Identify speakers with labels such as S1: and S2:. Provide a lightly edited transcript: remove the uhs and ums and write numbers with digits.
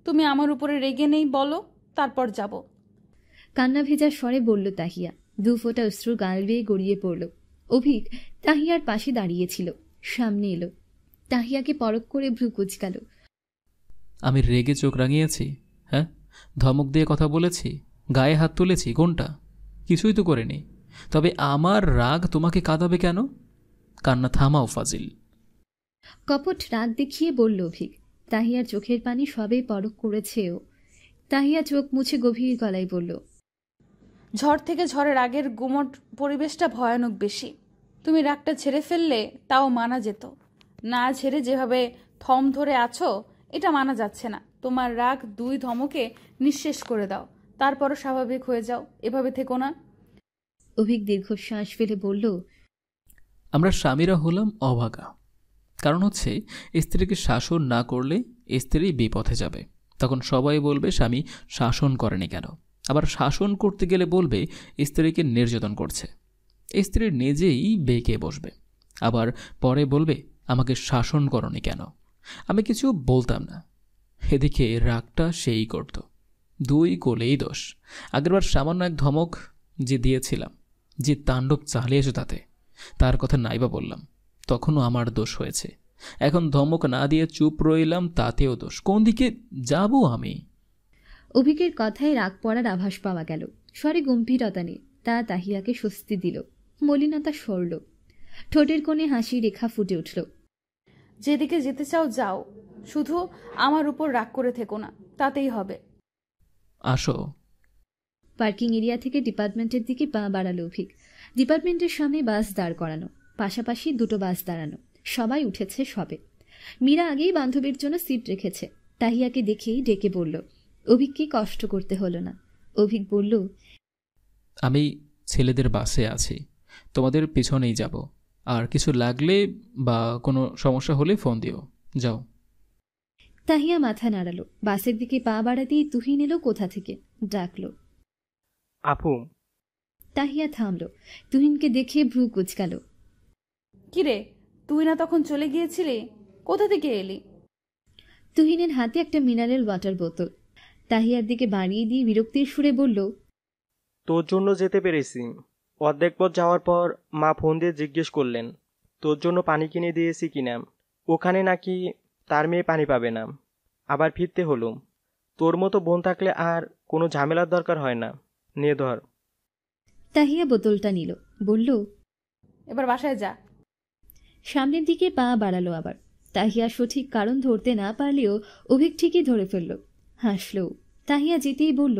S1: তুমি আমার উপরে রেগে নেই বলো, তারপর যাব।
S2: কান্না ভেজা স্বরে বলল তাহিয়া। 2 ফোঁটা অশ্রু গাল বেয়ে গড়িয়ে পড়ল। অভিক তাহিয়ার পাশে দাঁড়িয়েছিল, সামনে এলো। তাহিয়াকে পরখ করে ভ্রু কুঁচকাল।
S3: আমি রেগে চোখ রাঙিয়েছি? হ্যাঁ, ধমক দিয়ে কথা বলেছি, গায়ে হাত তুলেছি? কোনটা? কিছুই তো করিনি। তবে আমার রাগ তোমাকে কাঁদাবে কেন? কান্না থামাও ফাজিল।
S2: কপট রাগ দেখিয়ে বলল অভিক। তাহিয়ার চোখের পানি সবেই পরখ করেছেও। তাহিয়া চোখ মুছে গভীর গলায় বলল,
S1: ঝড় থেকে ঝড়ের আগের গুমট পরিবেশটা ভয়ানক বেশি। তুমি রাগটা ছেড়ে ফেললে তাও মানা যেত, না ছেড়ে যেভাবে থম ধরে আছো এটা মানা যাচ্ছে না। তোমার রাগ 2 ধমকে নিঃশেষ করে দাও, তারপরও স্বাভাবিক হয়ে যাও, এভাবে থেকো না।
S2: অভিক দীর্ঘশ্বাস ফেলে বলল,
S3: আমরা স্বামীরা হলাম অভাগা। কারণ হচ্ছে স্ত্রীকে শাসন না করলে স্ত্রী বিপথে যাবে। তখন সবাই বলবে স্বামী শাসন করেনি কেন। আবার শাসন করতে গেলে বলবে স্ত্রীকে নির্যাতন করছে। স্ত্রী নিজেই বেঁকে বসবে, আবার পরে বলবে আমাকে শাসন করনি কেন। আমি কিছু বলতাম না, এদিকে রাগটা সেই করত। 2 কোলেই দোষ। আগেরবার সামান্য এক ধমক যে দিয়েছিলাম, যে তাণ্ডব চালিয়েছে তাতে, তার কথা নাইবা বললাম, তখনও আমার দোষ হয়েছে। এখন ধমক না দিয়ে চুপ রইলাম, তাতেও দোষ। কোন দিকে যাব আমি?
S2: অভিকের কথায় রাগ পড়ার আভাস পাওয়া গেল। স্বরে গম্ভীরতা নেই, তা তাহিয়াকে স্বস্তি দিল। মলিনতা সরল, ঠোঁটের কোণে হাসি রেখা ফুটে উঠল।
S1: যেদিকে যেতে চাও যাও, শুধু আমার উপর রাগ করে থেকো না, তাতেই হবে।
S3: আসো।
S2: পার্কিং এরিয়া থেকে ডিপার্টমেন্টের দিকে পা বাড়ালো অভিক। ডিপার্টমেন্টের সামনে বাস দাঁড় করানো, পাশাপাশি 2টো বাস দাঁড়ানো। সবাই উঠেছে সবে। মীরা আগেই বান্ধবীর জন্য সিট রেখেছে। তাহিয়াকে দেখেই ডেকে বলল। অভিককে কষ্ট করতে হলো না। অভিক বলল,
S3: আমি ছেলেদের বাসে আছি, তোমাদের পিছনেই যাব। আর কিছু লাগলে বা কোনো সমস্যা হলে ফোন দিও। যাও।
S2: তাহিয়া মাথা নাড়ালো। বাসের দিকে পা বাড়াতেই তুহিন এলো কোথা থেকে, ডাকলো,
S4: আপু।
S2: তাহিয়া থামলো। তুহিনকে দেখে ভ্রু কুঁচকাল।
S1: কিরে, তুই না তখন চলে গিয়েছিলি? কোথা থেকে এলি?
S2: তুহিনের হাতে একটা মিনারেল ওয়াটার বোতল। তাহিয়ার দিকে বাড়িয়ে দিয়ে বিরক্তির সুরে বলল,
S4: তোর জন্য যেতে পেরেছি। অর্ধেক পথ যাওয়ার পর মা ফোন দিয়ে জিজ্ঞেস করলেন তোর জন্য পানি কিনে দিয়েছি কিনা। ওখানে নাকি তার মেয়ে পানি পাবে না। আবার ফিরতে হলো। তোর মতো বোন থাকলে আর কোনো ঝামেলার দরকার হয় না। নে ধর।
S2: তাহিয়া বোতলটা নিল, বলল,
S1: এবার বাসায় যা।
S2: সামনের দিকে পা বাড়ালো আবার। তাহিয়া সঠিক কারণ ধরতে না পারলেও অভিক ঠিকই ধরে ফেলল। হাসল। তাহিয়া যেতেই বলল,